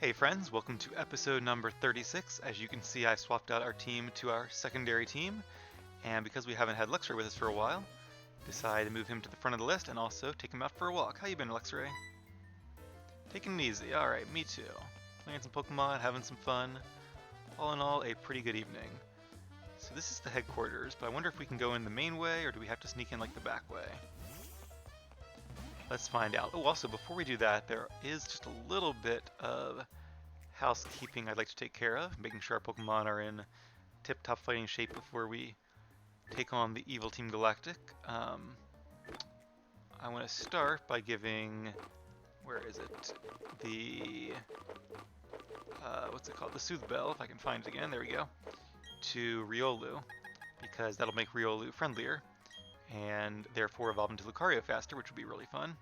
Hey friends, welcome to episode number 36. As you can see, I swapped out our team to our secondary team, and because we haven't had Luxray with us for a while, decided to move him to the front of the list and also take him out for a walk. How you been, Luxray? Taking it easy. Alright, me too. Playing some Pokemon, having some fun. All in all, a pretty good evening. So this is the headquarters, but I wonder if we can go in the main way, or do we have to sneak in like the back way? Let's find out. Oh, also, before we do that, there is just a little bit of housekeeping I'd like to take care of, making sure our Pokemon are in tip-top fighting shape before we take on the evil Team Galactic. I want to start by giving, where is it, the, what's it called, the Soothe Bell, if I can find it again, there we go, to Riolu, because that'll make Riolu friendlier, and therefore evolve into Lucario faster, which would be really fun.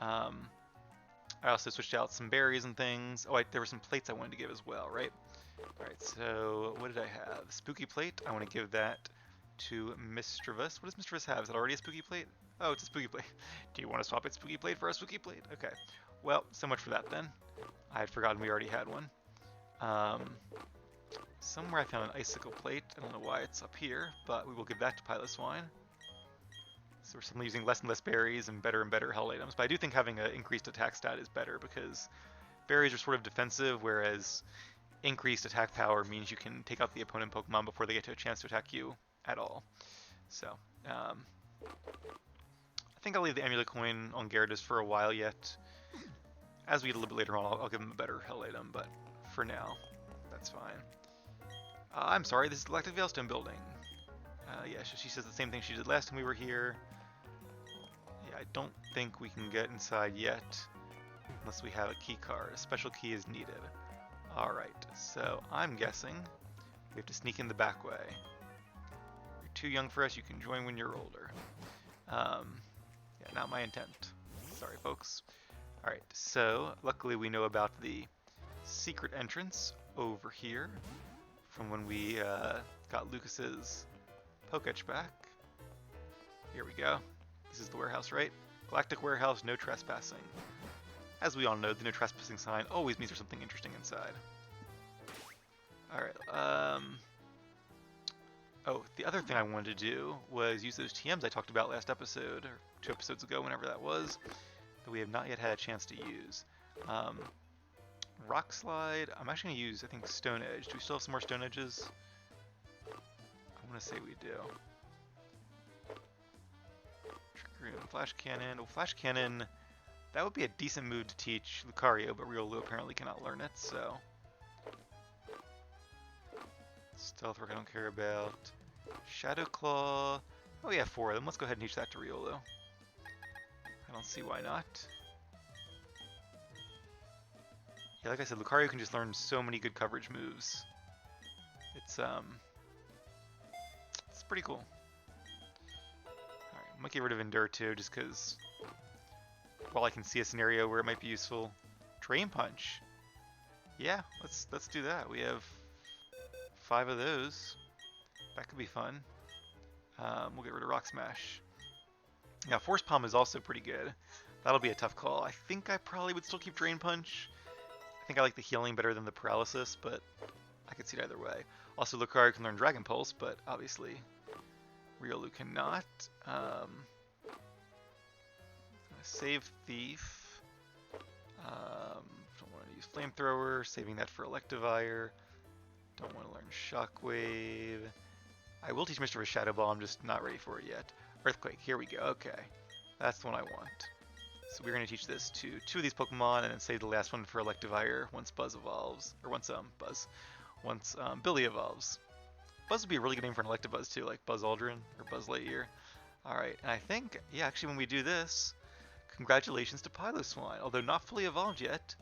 I also switched out some berries and things. Oh, there were some plates I wanted to give as well, right? Alright, so what did I have? Spooky plate. I want to give that to Mischievous. What does Mischievous have? Is that already a spooky plate? Oh, it's a spooky plate. Do you want to swap its spooky plate for a spooky plate? Okay. Well, so much for that then. I had forgotten we already had one. Somewhere I found an icicle plate. I don't know why it's up here, but we will give that to Piloswine. So we're suddenly using less and less berries and better held items. But I do think having an increased attack stat is better because berries are sort of defensive, whereas increased attack power means you can take out the opponent Pokemon before they get to a chance to attack you at all. So, I think I'll leave the Amulet Coin on Gyarados for a while yet. As we get a little bit later on, I'll give him a better held item, but for now, that's fine. I'm sorry, this is Galactic Veilstone building. Yeah, she says the same thing she did last time we were here. Yeah, I don't think we can get inside yet unless we have a key card. A special key is needed. Alright, so I'm guessing we have to sneak in the back way. You're too young for us, you can join when you're older. Yeah, not my intent. Sorry, folks. Alright, so luckily we know about the secret entrance over here from when we got Lucas's Poketch back. Here we go. This is the warehouse, right? Galactic warehouse, no trespassing. As we all know, the no trespassing sign always means there's something interesting inside. Alright, oh, the other thing I wanted to do was use those TMs I talked about last episode, or 2 episodes ago, whenever that was, that we have not yet had a chance to use. Rock Slide, I'm actually going to use, I think, Stone Edge. Do we still have some more Stone Edges? I want to say we do. Trick Room, Flash Cannon. Oh, Flash Cannon, that would be a decent move to teach Lucario, but Riolu apparently cannot learn it, so. Stealth Rock I don't care about. Shadow Claw. Oh, we have 4 of them. Let's go ahead and teach that to Riolu. I don't see why not. Yeah, like I said, Lucario can just learn so many good coverage moves. It's pretty cool. Alright, I might get rid of Endure too, just because while I can see a scenario where it might be useful. Drain Punch. Yeah, let's do that. We have 5 of those. That could be fun. We'll get rid of Rock Smash. Now, Force Palm is also pretty good. That'll be a tough call. I think I probably would still keep Drain Punch. I think I like the healing better than the paralysis, but I could see it either way. Also, Lucario can learn Dragon Pulse, but obviously Riolu cannot. Save Thief. Don't want to use Flamethrower. Saving that for Electivire. Don't want to learn Shockwave. I will teach Mr. Shadow Ball. I'm just not ready for it yet. Earthquake. Here we go. Okay, that's the one I want. So we're going to teach this to 2 of these Pokemon and then save the last one for Electivire once Buzz evolves. Or once Billy evolves. Buzz would be a really good name for an Electabuzz too, like Buzz Aldrin or Buzz Lightyear. Alright, and I think, yeah, actually when we do this, congratulations to Piloswine. Although not fully evolved yet,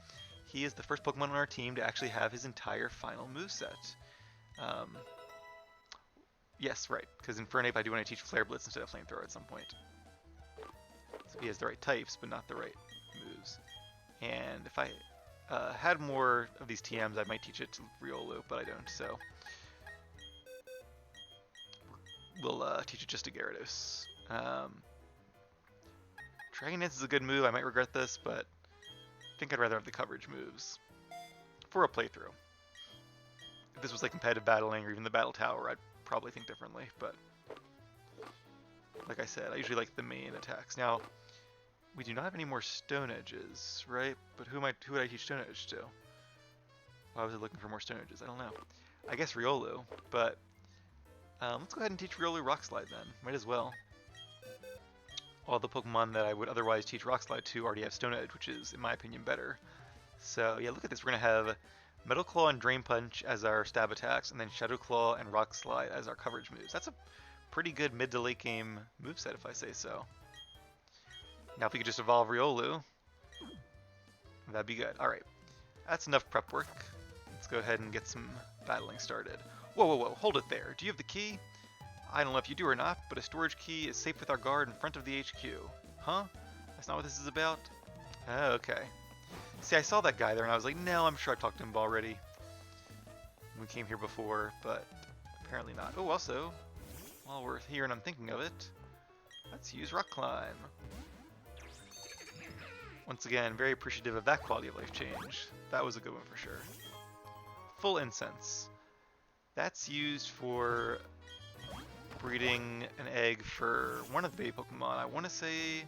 he is the first Pokemon on our team to actually have his entire final moveset. Yes, right, because in Infernape I do want to teach Flare Blitz instead of Flamethrower at some point. So he has the right types, but not the right moves. And if I had more of these TMs, I might teach it to Riolu, but I don't, so we'll teach it just to Gyarados. Dragon Dance is a good move. I might regret this, but I think I'd rather have the coverage moves. for a playthrough. If this was like competitive battling or even the battle tower, I'd probably think differently, but like I said, I usually like the main attacks. Now, we do not have any more Stone Edges, right? But who would I teach Stone Edge to? Why was I looking for more Stone Edges? I don't know. I guess Riolu, but let's go ahead and teach Riolu Rock Slide then. Might as well. All the Pokemon that I would otherwise teach Rock Slide to already have Stone Edge, which is, in my opinion, better. So yeah, look at this. We're going to have Metal Claw and Drain Punch as our stab attacks, and then Shadow Claw and Rock Slide as our coverage moves. That's a pretty good mid to late game moveset, if I say so. Now if we could just evolve Riolu, that'd be good. Alright, that's enough prep work. Let's go ahead and get some battling started. Whoa, whoa, whoa, hold it there. Do you have the key? I don't know if you do or not, but a storage key is safe with our guard in front of the HQ. Huh? That's not what this is about? Oh, okay. See, I saw that guy there and I was like, no, I'm sure I talked to him already. We came here before, but apparently not. Oh, also, while we're here and I'm thinking of it, let's use Rock Climb. Once again, very appreciative of that quality of life change. That was a good one for sure. Full Incense. That's used for breeding an egg for one of the baby Pokemon. I want to say,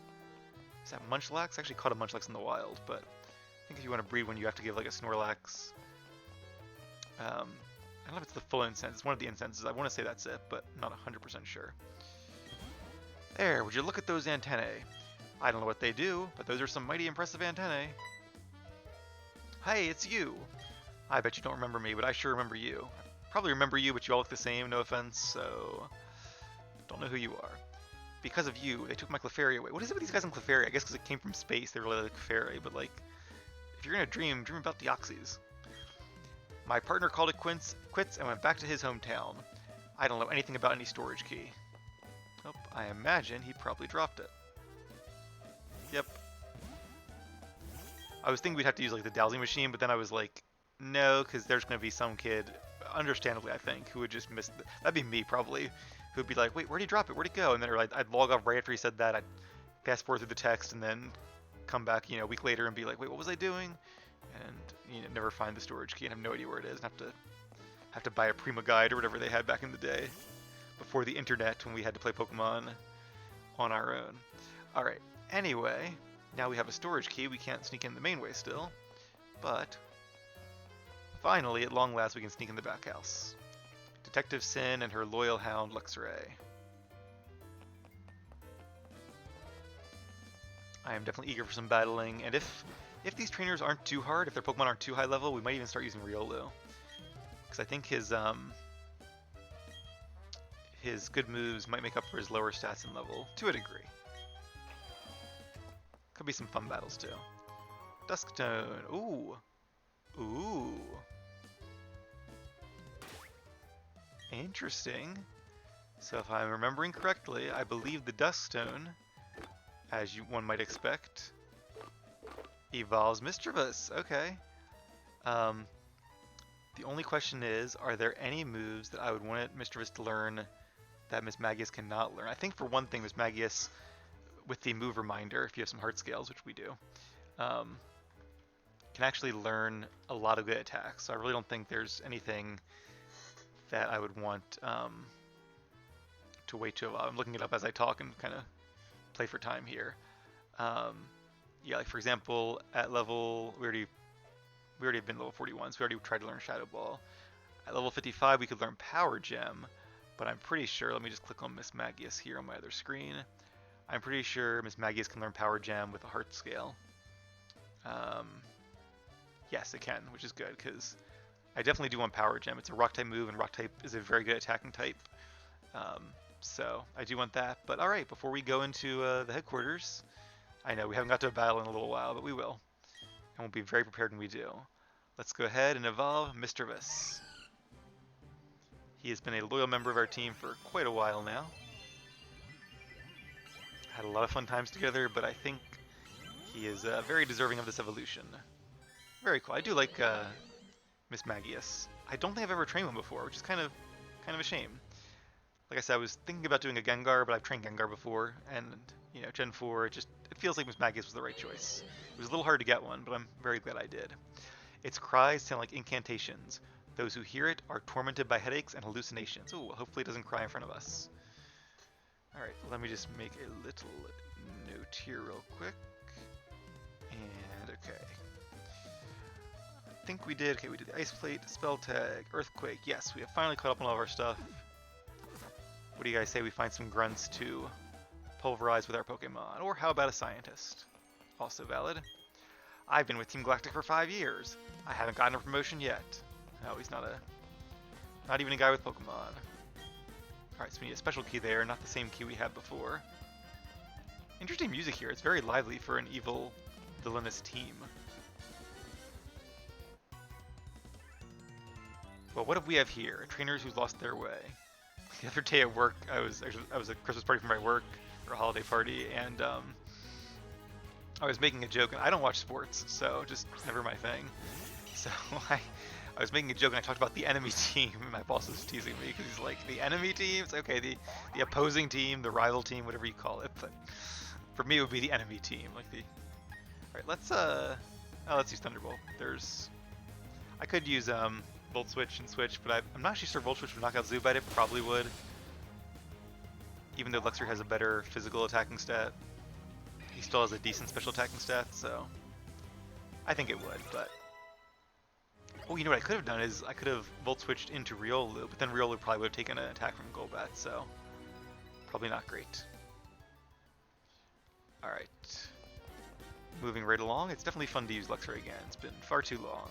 is that Munchlax? I actually caught a Munchlax in the wild, but I think if you want to breed one, you have to give like a Snorlax. I don't know if it's the full incense. It's one of the incenses. I want to say that's it, but I'm not 100% sure. There, would you look at those antennae? I don't know what they do, but those are some mighty impressive antennae. Hey, it's you! I bet you don't remember me, but I sure remember you. I probably remember you, but you all look the same, no offense, so don't know who you are. Because of you, they took my Clefairy away. What is it with these guys on Clefairy? I guess because it came from space, they really like Clefairy, but like, if you're gonna dream about Deoxys. My partner called it quits and went back to his hometown. I don't know anything about any storage key. Oh, I imagine he probably dropped it. Yep. I was thinking we'd have to use like the dowsing machine, but then I was like, no, because there's going to be some kid, understandably I think, who would just miss. That'd be me probably, who'd be like, wait, where'd he drop it? Where'd it go? And then I'd log off right after he said that. I'd fast forward through the text and then come back, a week later and be like, wait, what was I doing? And never find the storage key and have no idea where it is. And have to buy a Prima guide or whatever they had back in the day, before the internet when we had to play Pokemon on our own. All right. Anyway, now we have a storage key. We can't sneak in the main way still, but finally, at long last, we can sneak in the back house. Detective Sin and her loyal hound Luxray. I am definitely eager for some battling, and if these trainers aren't too hard, if their Pokemon aren't too high level, we might even start using Riolu, because I think his good moves might make up for his lower stats and level to a degree. Could be some fun battles too. Duskstone. Ooh. Ooh. Interesting. So if I'm remembering correctly, I believe the Duskstone, as one might expect, evolves Mischievous. Okay. The only question is, are there any moves that I would want Mischievous to learn that Miss Magius cannot learn? I think for one thing, Miss Magius, with the move reminder, if you have some heart scales, which we do, can actually learn a lot of good attacks. So I really don't think there's anything that I would want to wait to evolve. I'm looking it up as I talk and kind of play for time here. Yeah, like for example, at level, we already have been level 41, so we already tried to learn Shadow Ball. At level 55, we could learn Power Gem, but I'm pretty sure, let me just click on Miss Magius here on my other screen. I'm pretty sure Miss Magius can learn Power Gem with a heart scale. Yes, it can, which is good, because I definitely do want Power Gem. It's a rock type move, and rock type is a very good attacking type. So I do want that. But alright, before we go into the headquarters, I know we haven't got to a battle in a little while, but we will. And we'll be very prepared when we do. Let's go ahead and evolve Mischievous. He has been a loyal member of our team for quite a while now. Had a lot of fun times together, but I think he is very deserving of this evolution. Very cool. I do like Miss Magius. I don't think I've ever trained one before, which is kind of a shame. Like I said, I was thinking about doing a Gengar, but I've trained Gengar before, and Gen 4, it feels like Miss Magius was the right choice. It was a little hard to get one, but I'm very glad I did. Its cries sound like incantations. Those who hear it are tormented by headaches and hallucinations. Ooh, hopefully it doesn't cry in front of us. Alright, let me just make a little note here real quick. And okay. I think we did. Okay, we did the Ice Plate, Spell Tag, Earthquake. Yes, we have finally caught up on all of our stuff. What do you guys say we find some grunts to pulverize with our Pokemon? Or how about a scientist? Also valid. I've been with Team Galactic for 5 years. I haven't gotten a promotion yet. No, he's not even a guy with Pokemon. Alright, so we need a special key there, not the same key we had before. Interesting music here. It's very lively for an evil, villainous team. Well, what do we have here? Trainers who's lost their way. The other day at work, I was at a Christmas party for my work, or a holiday party, and I was making a joke, and I don't watch sports, so just never my thing. So I was making a joke, and I talked about the enemy team, and my boss was teasing me, because he's like, the enemy team? It's okay, the opposing team, the rival team, whatever you call it, but for me it would be the enemy team, like the... Alright, let's use Thunderbolt. I could use, Volt Switch and Switch, but I'm not actually sure Volt Switch would knock out Zubat. It probably would. Even though Luxray has a better physical attacking stat. He still has a decent special attacking stat, so... I think it would, but... Oh, you know what I could have done is I could have Volt Switched into Riolu, but then Riolu probably would have taken an attack from Golbat, so... Probably not great. Alright. Moving right along, it's definitely fun to use Luxray again. It's been far too long.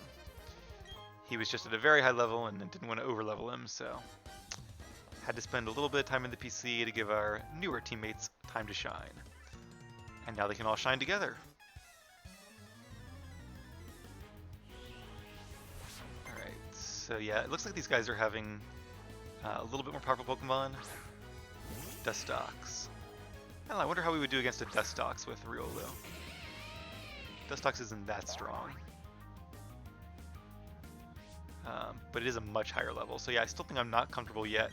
He was just at a very high level and didn't want to over-level him, so had to spend a little bit of time in the PC to give our newer teammates time to shine. And now they can all shine together. Alright, so yeah, it looks like these guys are having a little bit more powerful Pokemon. Dustox. I don't know, I wonder how we would do against a Dustox with Riolu. Dustox isn't that strong. But it is a much higher level. So yeah, I still think I'm not comfortable yet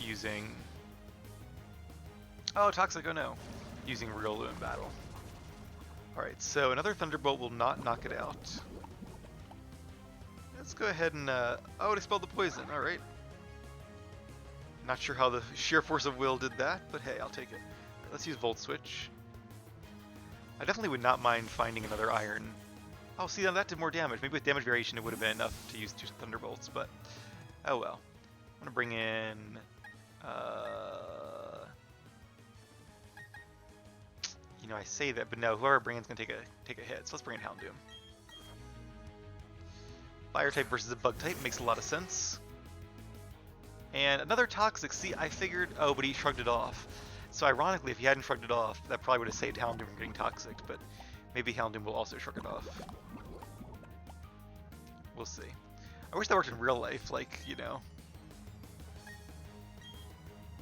using... Oh, Toxic, oh no. Using Riolu in battle. Alright, so another Thunderbolt will not knock it out. Let's go ahead and... Oh, it expelled the poison, alright. Not sure how the sheer force of will did that, but hey, I'll take it. Let's use Volt Switch. I definitely would not mind finding another Iron. Oh, see, that did more damage. Maybe with damage variation it would have been enough to use 2 Thunderbolts, but oh well. I'm gonna bring in... You know, I say that, but no, whoever I bring in is gonna take a hit, so let's bring in Houndoom. Fire type versus a bug type makes a lot of sense. And another Toxic. See, I figured... Oh, but he shrugged it off. So ironically, if he hadn't shrugged it off, that probably would have saved Houndoom from getting Toxic, but maybe Houndoom will also shrug it off. We'll see. I wish that worked in real life, like, you know.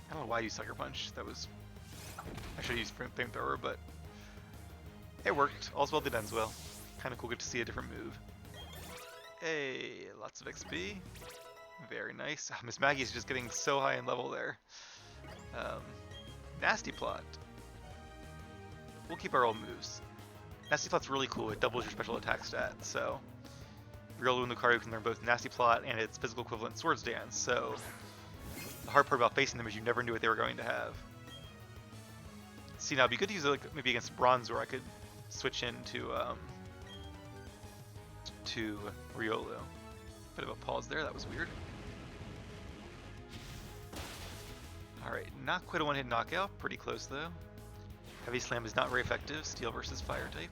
I don't know why I used Sucker Punch. That was... I should have used Flamethrower, but... It worked. All's well that ends well. Kinda cool get to see a different move. Hey, lots of XP. Very nice. Miss Maggie is just getting so high in level there. Nasty Plot. We'll keep our old moves. Nasty Plot's really cool. It doubles your special attack stat, so... Riolu and Lucario can learn both Nasty Plot and its physical equivalent Swords Dance, so... The hard part about facing them is you never knew what they were going to have. See, now it'd be good to use it like, maybe against Bronzor. I could switch into to Riolu. Bit of a pause there, that was weird. Alright, not quite a one-hit knockout, pretty close though. Heavy Slam is not very effective, Steel versus Fire type.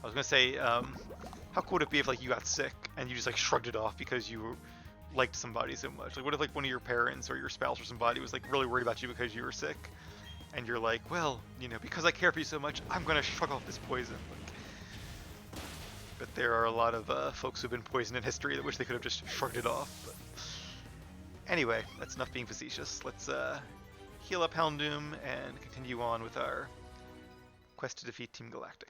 I was gonna say, how cool would it be if like you got sick and you just like shrugged it off because you liked somebody so much? Like what if like one of your parents or your spouse or somebody was like really worried about you because you were sick? And you're like, well, you know, because I care for you so much, I'm gonna shrug off this poison. Like, but there are a lot of folks who've been poisoned in history that wish they could have just shrugged it off. But anyway, that's enough being facetious. Let's heal up Houndoom and continue on with our quest to defeat Team Galactic.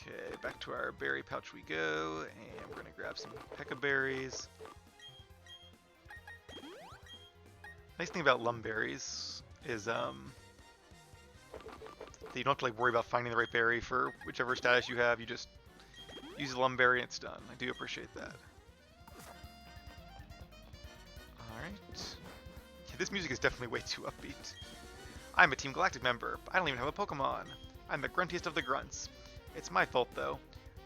Okay, back to our berry pouch we go, and we're gonna grab some Pekka berries. Nice thing about Lumberries, is that you don't have to like worry about finding the right berry for whichever status you have. You just use the Lum Berry and it's done. I do appreciate that. Alright. Yeah, this music is definitely way too upbeat. I'm a Team Galactic member, but I don't even have a Pokemon. I'm the gruntiest of the grunts. It's my fault though.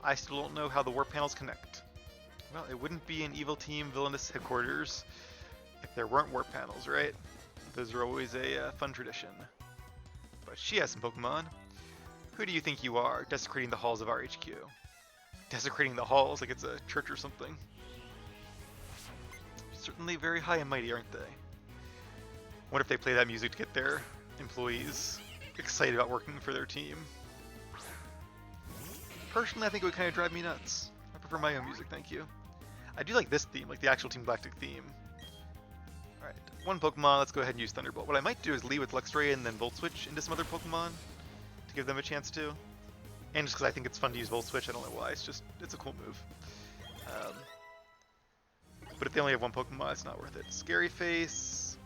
I still don't know how the warp panels connect. Well, it wouldn't be an evil team villainous headquarters if there weren't warp panels, right? Those are always a fun tradition. But she has some Pokemon. Who do you think you are, desecrating the halls of our HQ? Desecrating the halls like it's a church or something. Certainly very high and mighty, aren't they? What if they play that music to get their employees excited about working for their team? Personally, I think it would kind of drive me nuts. I prefer my own music, thank you. I do like this theme, like the actual Team Galactic theme. Alright, one Pokemon, let's go ahead and use Thunderbolt. What I might do is lead with Luxray and then Volt Switch into some other Pokemon to give them a chance to. And just because I think it's fun to use Volt Switch, I don't know why, it's a cool move. But if they only have one Pokemon, it's not worth it. Scary Face.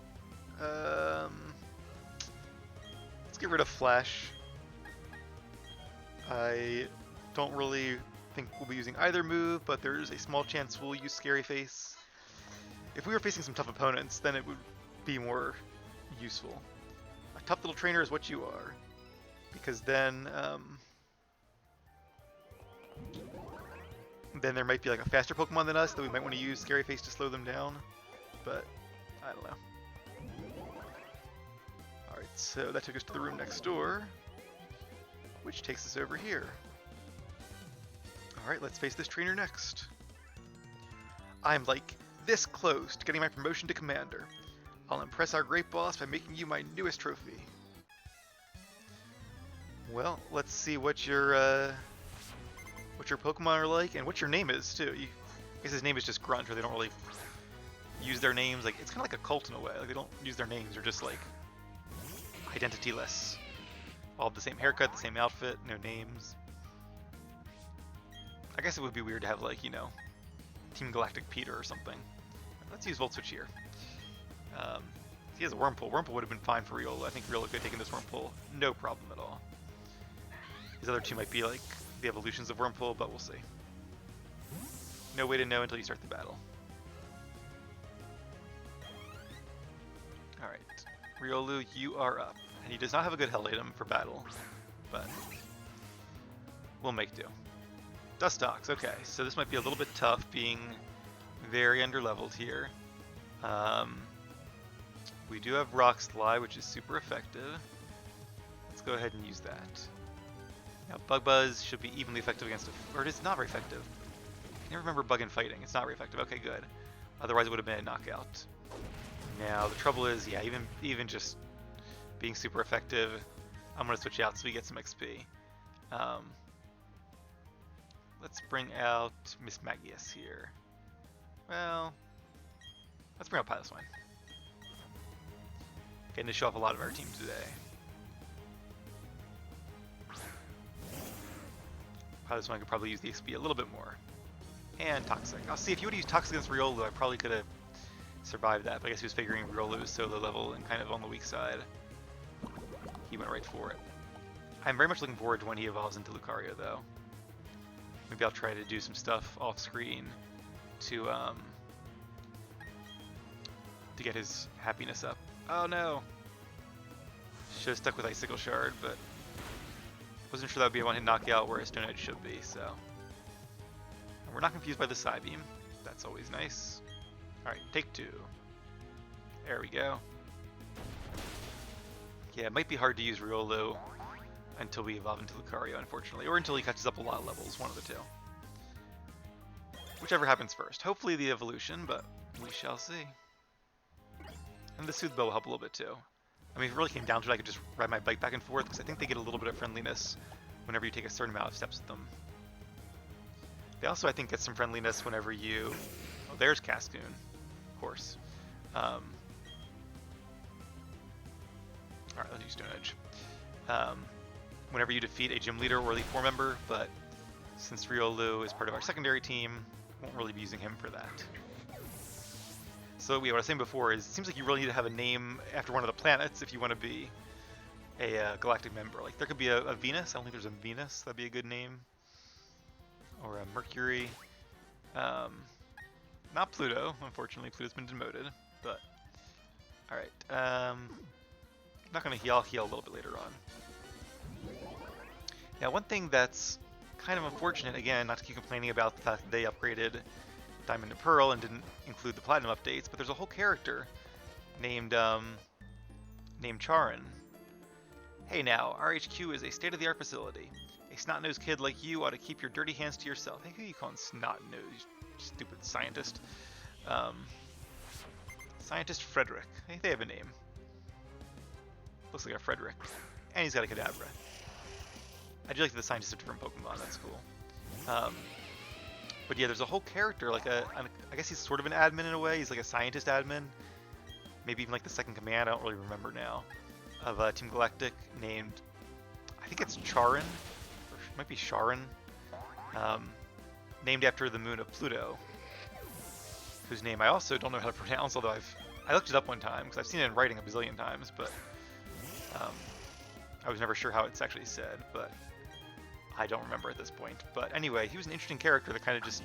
Let's get rid of Flash. I don't really think we'll be using either move, but there's a small chance we'll use Scary Face. If we were facing some tough opponents, then it would be more useful. A tough little trainer is what you are. Because then there might be like a faster Pokemon than us that we might want to use Scary Face to slow them down. But, I don't know. Alright, so that took us to the room next door, which takes us over here. Alright, let's face this trainer next. I'm like this close to getting my promotion to Commander. I'll impress our great boss by making you my newest trophy. Well, let's see what your Pokemon are like and what your name is too. I guess his name is just Grunt, or they don't really use their names. Like it's kind of like a cult in a way. Like they don't use their names; they're just like identityless. All have the same haircut, the same outfit, no names. I guess it would be weird to have like, you know, Team Galactic Peter or something. Let's use Volt Switch here. He has a Wurmple. Wurmple would have been fine for Riolu. I think Riolu could have taken this Wurmple, no problem at all. These other two might be like the evolutions of Wurmple, but we'll see. No way to know until you start the battle. Alright, Riolu, you are up. And he does not have a good Hell item for battle, but we'll make do. Dustox, okay, so this might be a little bit tough being very underleveled here. We do have Rock Slide, which is super effective. Let's go ahead and use that. Now Bug Buzz should be evenly effective against or it is not very effective. I can never remember Bug and Fighting. It's not very effective. Okay, good. Otherwise it would have been a knockout. Now the trouble is, yeah, even just being super effective, I'm gonna switch out so we get some XP. Let's bring out Miss Magius here. Well, let's bring out Piloswine. Getting to show off a lot of our team today. Piloswine could probably use the XP a little bit more. And Toxic. I'll see, if you would use Toxic against Riolu, I probably could have survived that, but I guess he was figuring Riolu was so low level and kind of on the weak side. He went right for it. I'm very much looking forward to when he evolves into Lucario, though. Maybe I'll try to do some stuff off screen to get his happiness up. Oh no! Should have stuck with Icicle Shard, but wasn't sure that would be a one-hit knockout where a Stone Edge should be, so. And we're not confused by the Psybeam. That's always nice. Alright, take two. There we go. Yeah, it might be hard to use Riolu until we evolve into Lucario, unfortunately, or until he catches up a lot of levels, one of the two. Whichever happens first. Hopefully the evolution, but we shall see. And the Soothe Bow will help a little bit too. I mean, if it really came down to it, I could just ride my bike back and forth, because I think they get a little bit of friendliness whenever you take a certain amount of steps with them. They also, I think, get some friendliness whenever you... Oh, there's Cascoon, of course. Alright, let's use Stone Edge. Whenever you defeat a gym leader or Elite Four member, but since Riolu is part of our secondary team, won't really be using him for that. So yeah, what I was saying before is, it seems like you really need to have a name after one of the planets if you want to be a galactic member. Like there could be a Venus. I don't think there's a Venus. That'd be a good name. Or a Mercury. Not Pluto. Unfortunately, Pluto's been demoted. But all right. I'm not gonna heal. I'll heal a little bit later on. Now, one thing that's kind of unfortunate, again, not to keep complaining about the fact that they upgraded Diamond and Pearl and didn't include the Platinum updates, but there's a whole character named Charin. Hey now, our HQ is a state-of-the-art facility. A snot-nosed kid like you ought to keep your dirty hands to yourself. Hey, who are you calling snot-nosed, stupid scientist? Scientist Frederick. Hey, they have a name. Looks like a Frederick. And he's got a Kadabra. I do like that the scientists are different Pokemon, that's cool. But yeah, there's a whole character, like I guess he's sort of an admin in a way. He's like a scientist admin. Maybe even like the second command, I don't really remember now. Of Team Galactic named, I think it's Charin, or it might be Charin. Named after the moon of Pluto, whose name I also don't know how to pronounce, although I looked it up one time, because I've seen it in writing a bazillion times, but I was never sure how it's actually said, but I don't remember at this point. But anyway, he was an interesting character that kind of just,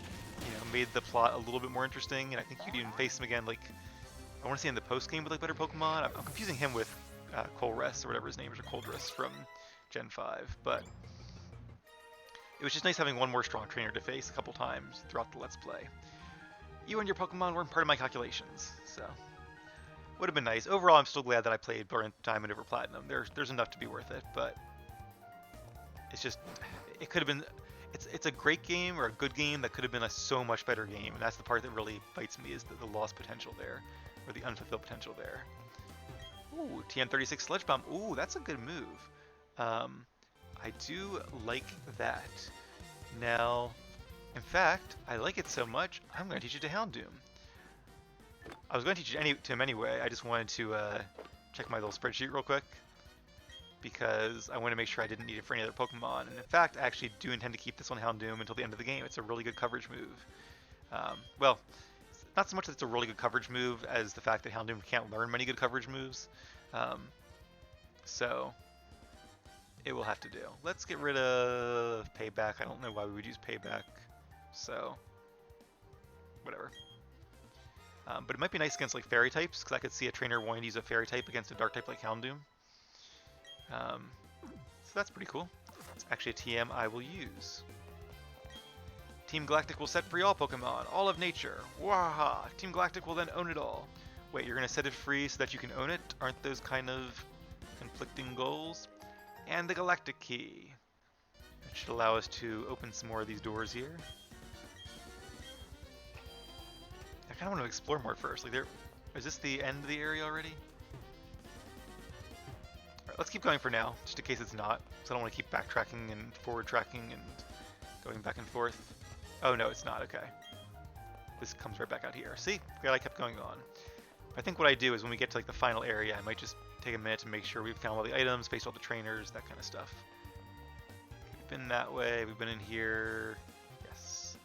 made the plot a little bit more interesting, and I think you'd even face him again, like, I want to say in the post-game with, like, better Pokemon. I'm confusing him with Colress, or whatever his name is, or Coldress from Gen 5, but it was just nice having one more strong trainer to face a couple times throughout the Let's Play. You and your Pokemon weren't part of my calculations, so would have been nice. Overall, I'm still glad that I played Diamond over Platinum. There's enough to be worth it, but it's just, it could have been, it's a great game or a good game that could have been a so much better game, and that's the part that really bites me, is the lost potential there, or the unfulfilled potential there. Ooh, TN36 Sledge Bomb. Ooh, that's a good move. I do like that. Now, in fact, I like it so much, I'm going to teach it to Houndoom. I was going to teach it to him anyway. I just wanted to check my little spreadsheet real quick, because I want to make sure I didn't need it for any other Pokemon. And in fact, I actually do intend to keep this one Houndoom until the end of the game. It's a really good coverage move. Well, not so much that it's a really good coverage move as the fact that Houndoom can't learn many good coverage moves. So it will have to do. Let's get rid of Payback. I don't know why we would use Payback, so whatever. But it might be nice against like Fairy types, because I could see a trainer wanting to use a Fairy type against a Dark type like Houndoom. So that's pretty cool. It's actually a TM I will use. Team Galactic will set free all Pokemon, all of nature. Waha! Team Galactic will then own it all. Wait, you're going to set it free so that you can own it? Aren't those kind of conflicting goals? And the Galactic Key. That should allow us to open some more of these doors here. I kind of want to explore more first. Like, is this the end of the area already? Alright, let's keep going for now, just in case it's not. So I don't want to keep backtracking and forward tracking and going back and forth. Oh no, it's not. Okay. This comes right back out here. See? Glad I kept going on. I think what I do is when we get to like the final area, I might just take a minute to make sure we've found all the items, faced all the trainers, that kind of stuff. We've been that way, we've been in here. Yes.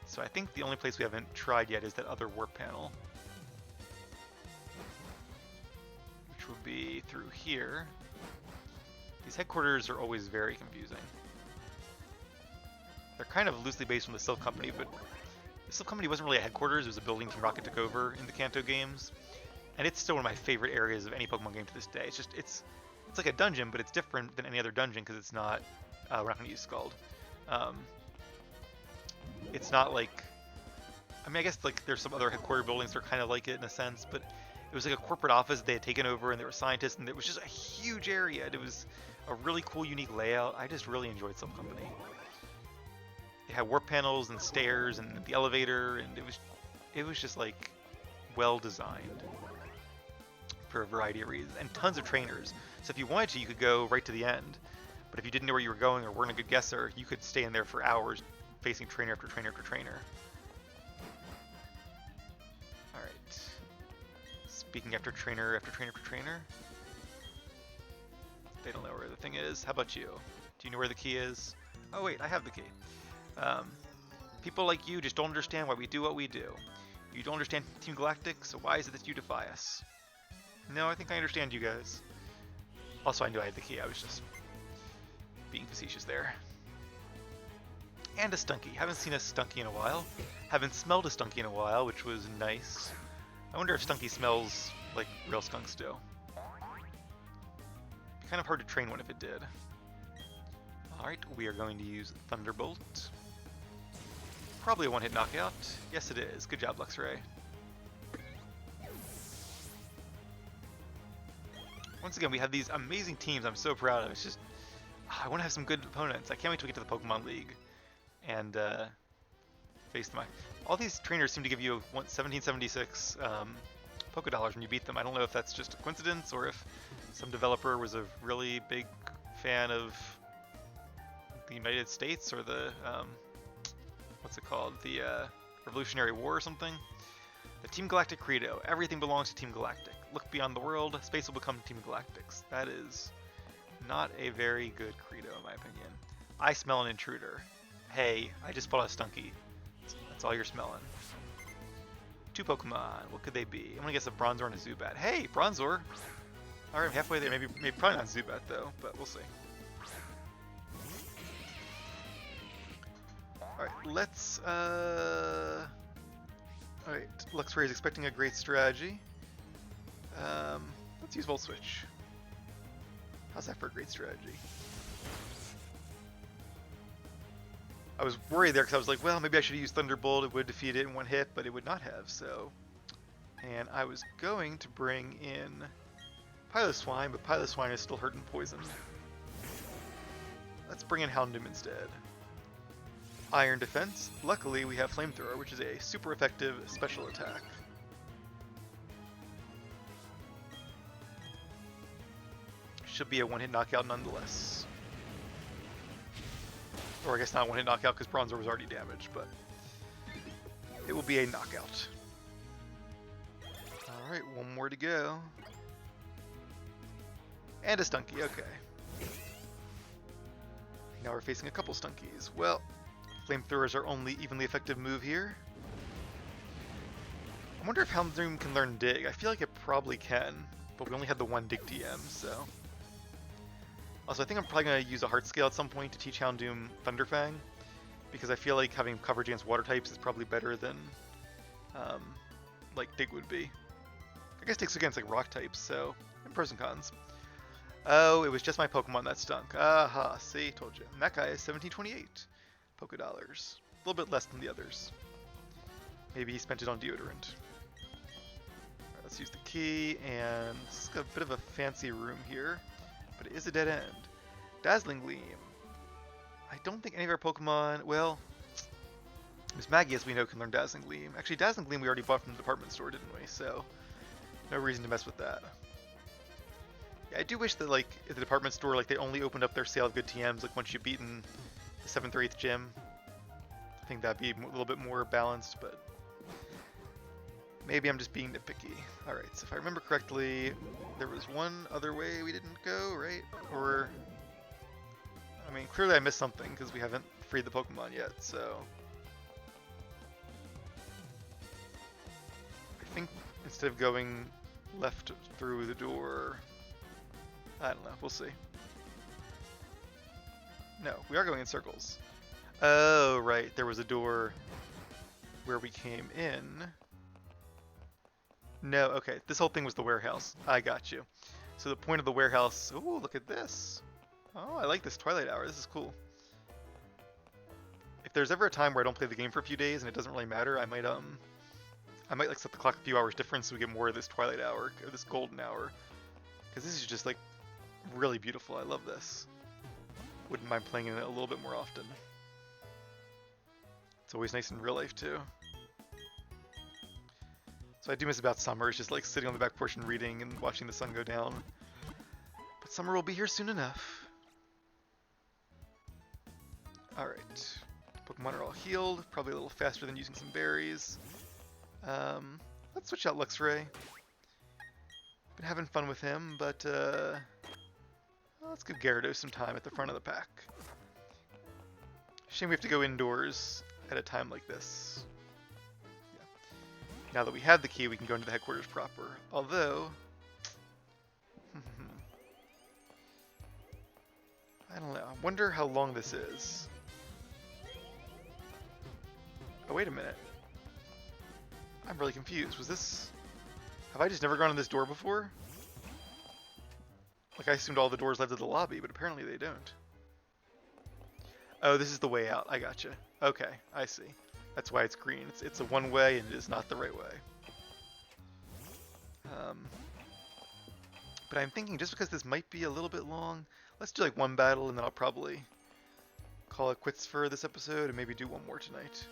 So I think the only place we haven't tried yet is that other warp panel, which will be through here. These headquarters are always very confusing. They're kind of loosely based on the Silph Company, but the Silph Company wasn't really a headquarters, it was a building Team Rocket took over in the Kanto games. And it's still one of my favorite areas of any Pokemon game to this day. It's just, it's like a dungeon, but it's different than any other dungeon because it's not, we're not going to use Scald. It's not like, I mean, I guess like there's some other headquarter buildings that are kind of like it in a sense, but it was like a corporate office they had taken over and there were scientists and it was just a huge area. And it was a really cool, unique layout. I just really enjoyed Silph Company. It had warp panels and stairs and the elevator, and it was just like well designed for a variety of reasons, and tons of trainers. So if you wanted to, you could go right to the end. But if you didn't know where you were going or weren't a good guesser, you could stay in there for hours facing trainer after trainer after trainer. Alright. Speaking after trainer after trainer after trainer. They don't know where the thing is. How about you? Do you know where the key is? Oh wait, I have the key. People like you just don't understand why we do what we do. You don't understand Team Galactic, so why is it that you defy us? No, I think I understand you guys. Also, I knew I had the key. I was just being facetious there. And a Stunky. Haven't seen a Stunky in a while. Haven't smelled a Stunky in a while, which was nice. I wonder if Stunky smells like real skunks do. Be kind of hard to train one if it did. Alright, we are going to use Thunderbolt. Probably a one-hit knockout. Yes, it is. Good job, Luxray. Once again, we have these amazing teams I'm so proud of. It's just, I want to have some good opponents. I can't wait to get to the Pokemon League and face them. All these trainers seem to give you 1776 Poké Dollars when you beat them. I don't know if that's just a coincidence or if some developer was a really big fan of the United States or the what's it called? The Revolutionary War or something. The Team Galactic Credo. Everything belongs to Team Galactic. Look beyond the world. Space will become Team Galactic's. That is not a very good credo in my opinion. I smell an intruder. Hey, I just fought a Stunky. That's all you're smelling. 2 Pokemon. What could they be? I'm gonna guess a Bronzor and a Zubat. Hey, Bronzor! Alright, halfway there. Maybe probably not Zubat though, but we'll see. Alright, let's alright, Luxray is expecting a great strategy. Let's use Volt Switch. How's that for a great strategy? I was worried there because I was like, well, maybe I should use Thunderbolt. It would defeat it in one hit, but it would not have, so. And I was going to bring in Piloswine, but Piloswine is still hurt and poisoned. Let's bring in Houndoom instead. Iron Defense. Luckily, we have Flamethrower, which is a super effective special attack. Should be a one-hit knockout nonetheless. Or I guess not one-hit knockout because Bronzor was already damaged, but it will be a knockout. Alright, one more to go. And a Stunky, okay. Now we're facing a couple Stunkies. Well, Flamethrower is our only evenly effective move here. I wonder if Houndoom can learn Dig. I feel like it probably can, but we only had the one Dig TM, so. Also, I think I'm probably going to use a Heart Scale at some point to teach Houndoom Thunderfang, because I feel like having coverage against water types is probably better than, like, Dig would be. I guess Dig's against, like, rock types, so, and pros and cons. Oh, it was just my Pokemon that stunk. Aha, see, told you. And that guy is 1728 Poké Dollars. A little bit less than the others. Maybe he spent it on deodorant. Alright, let's use the key, and it's got a bit of a fancy room here. But it is a dead end. Dazzling Gleam. I don't think any of our Pokemon, well, Miss Maggie, as we know, can learn Dazzling Gleam. Actually, Dazzling Gleam we already bought from the department store, didn't we? So, no reason to mess with that. Yeah, I do wish that, like, at the department store, like, they only opened up their sale of good TMs, like, once you've beaten the 7th or 8th gym. I think that'd be a little bit more balanced, but maybe I'm just being nitpicky. Alright, so if I remember correctly, there was one other way we didn't go, right? Or, I mean, clearly I missed something because we haven't freed the Pokemon yet, so. I think instead of going left through the door, I don't know, we'll see. No, we are going in circles. Oh, right, there was a door where we came in. No, okay, this whole thing was the warehouse. I got you. So the point of the warehouse... Ooh, look at this. Oh, I like this Twilight Hour. This is cool. If there's ever a time where I don't play the game for a few days and it doesn't really matter, I might like set the clock a few hours different so we get more of this Twilight Hour, or this Golden Hour. Because this is just, like, really beautiful. I love this. Wouldn't mind playing in it a little bit more often. It's always nice in real life, too. So I do miss about summer. It's just like sitting on the back porch and reading and watching the sun go down. But summer will be here soon enough. Alright. Pokemon are all healed. Probably a little faster than using some berries. Let's switch out Luxray. Been having fun with him, but let's give Gyarados some time at the front of the pack. Shame we have to go indoors at a time like this. Now that we have the key, we can go into the headquarters proper. Although, I don't know. I wonder how long this is. Oh, wait a minute. I'm really confused. Was this... Have I just never gone in this door before? Like, I assumed all the doors led to the lobby, but apparently they don't. Oh, this is the way out. I gotcha. Okay, I see. That's why it's green. It's a one-way, and it is not the right way. But I'm thinking, just because this might be a little bit long, let's do like one battle, and then I'll probably call it quits for this episode, and maybe do one more tonight.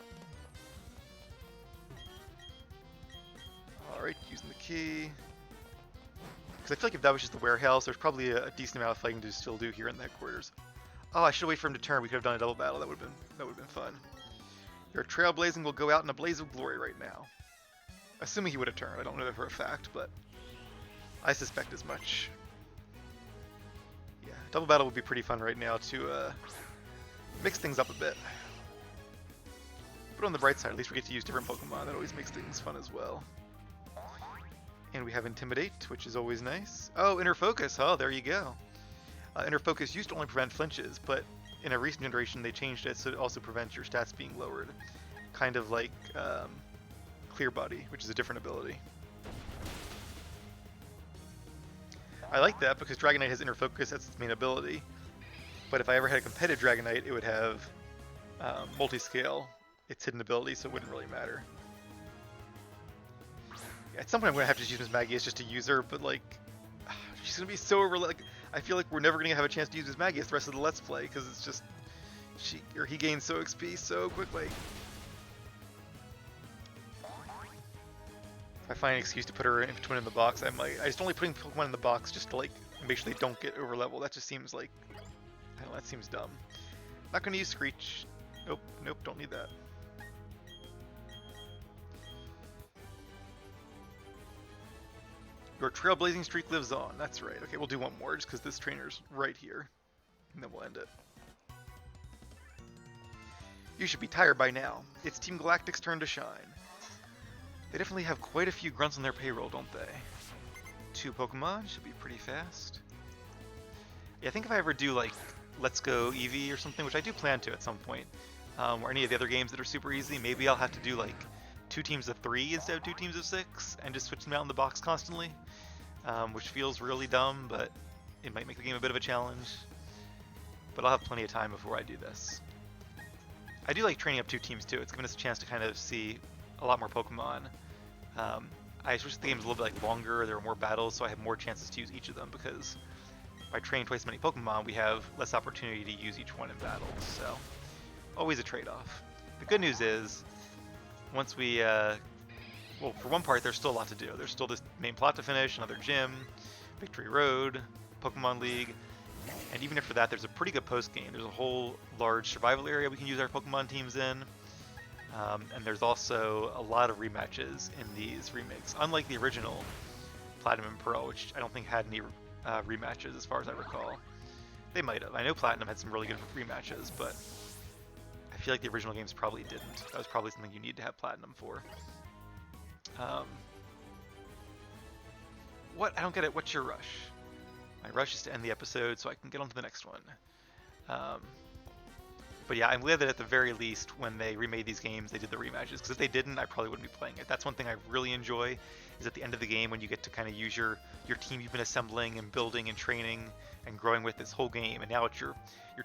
Alright, using the key. Because I feel like if that was just the warehouse, there's probably a decent amount of fighting to still do here in the headquarters. Oh, I should wait for him to turn. We could have done a double battle. That would have been fun. Your trailblazing will go out in a blaze of glory right now. Assuming he would have turned. I don't know that for a fact, but I suspect as much. Yeah, double battle would be pretty fun right now to mix things up a bit. But on the bright side, at least we get to use different Pokemon. That always makes things fun as well. And we have Intimidate, which is always nice. Oh, Inner Focus. Oh, there you go. Inner Focus used to only prevent flinches, but in a recent generation they changed it so it also prevents your stats being lowered. Kind of like Clear Body, which is a different ability. I like that because Dragonite has Inner Focus, that's its main ability. But if I ever had a competitive Dragonite, it would have Multi-Scale, its hidden ability, so it wouldn't really matter. At some point I'm going to have to use Miss Maggie as just a user, but like, she's going to be so like, I feel like we're never going to have a chance to use Miss Maggie the rest of the Let's Play, because it's just, he gains so XP so quickly. If I find an excuse to put her in between in the box, I might. I just only putting Pokemon in the box just to like make sure they don't get over level. That just seems like, I don't know, that seems dumb. Not going to use Screech. Nope, nope, don't need that. Your trailblazing streak lives on. That's right. Okay, we'll do one more just because this trainer's right here. And then we'll end it. You should be tired by now. It's Team Galactic's turn to shine. They definitely have quite a few grunts on their payroll, don't they? 2 Pokemon should be pretty fast. Yeah, I think if I ever do like Let's Go Eevee or something, which I do plan to at some point, or any of the other games that are super easy, maybe I'll have to do like 2 teams of 3 instead of 2 teams of 6 and just switch them out in the box constantly, which feels really dumb, but it might make the game a bit of a challenge. But I'll have plenty of time before I do this. I do like training up 2 teams too. It's given us a chance to kind of see a lot more Pokemon. I wish the game's a little bit like longer, there are more battles, so I have more chances to use each of them, because by training twice as many Pokemon, we have less opportunity to use each one in battles, so always a trade-off. The good news is, once we, well, for one part, there's still a lot to do. There's still this main plot to finish, another gym, Victory Road, Pokemon League, and even after that, there's a pretty good post-game. There's a whole large survival area we can use our Pokemon teams in. And there's also a lot of rematches in these remakes, unlike the original Platinum and Pearl, which I don't think had any rematches as far as I recall. They might have. I know Platinum had some really good rematches, but I feel like the original games probably didn't. That was probably something you need to have Platinum for. What? I don't get it. What's your rush? My rush is to end the episode so I can get on to the next one. But yeah, I'm glad that at the very least, when they remade these games, they did the rematches. Because if they didn't, I probably wouldn't be playing it. That's one thing I really enjoy, is at the end of the game when you get to kind of use your team you've been assembling and building and training and growing with this whole game. And now it's your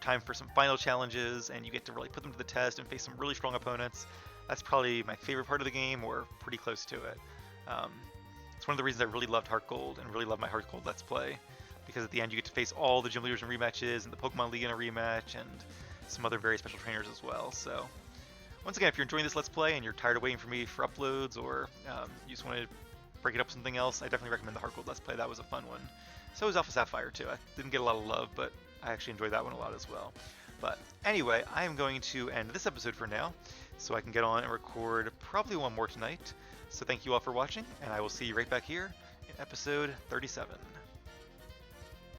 time for some final challenges, and you get to really put them to the test and face some really strong opponents. That's probably my favorite part of the game, or pretty close to it. It's one of the reasons I really loved Heart Gold and really love my Heart Gold Let's Play. Because at the end you get to face all the gym leaders in rematches, and the Pokemon League in a rematch, and some other very special trainers as well. So once again, if you're enjoying this Let's Play and you're tired of waiting for me for uploads, or you just want to break it up with something else, I definitely recommend the Heart Gold Let's Play. That was a fun one. So was Alpha Sapphire too. I didn't get a lot of love, but I actually enjoyed that one a lot as well. But anyway, I am going to end this episode for now, so I can get on and record probably one more tonight. So thank you all for watching, and I will see you right back here in episode 37.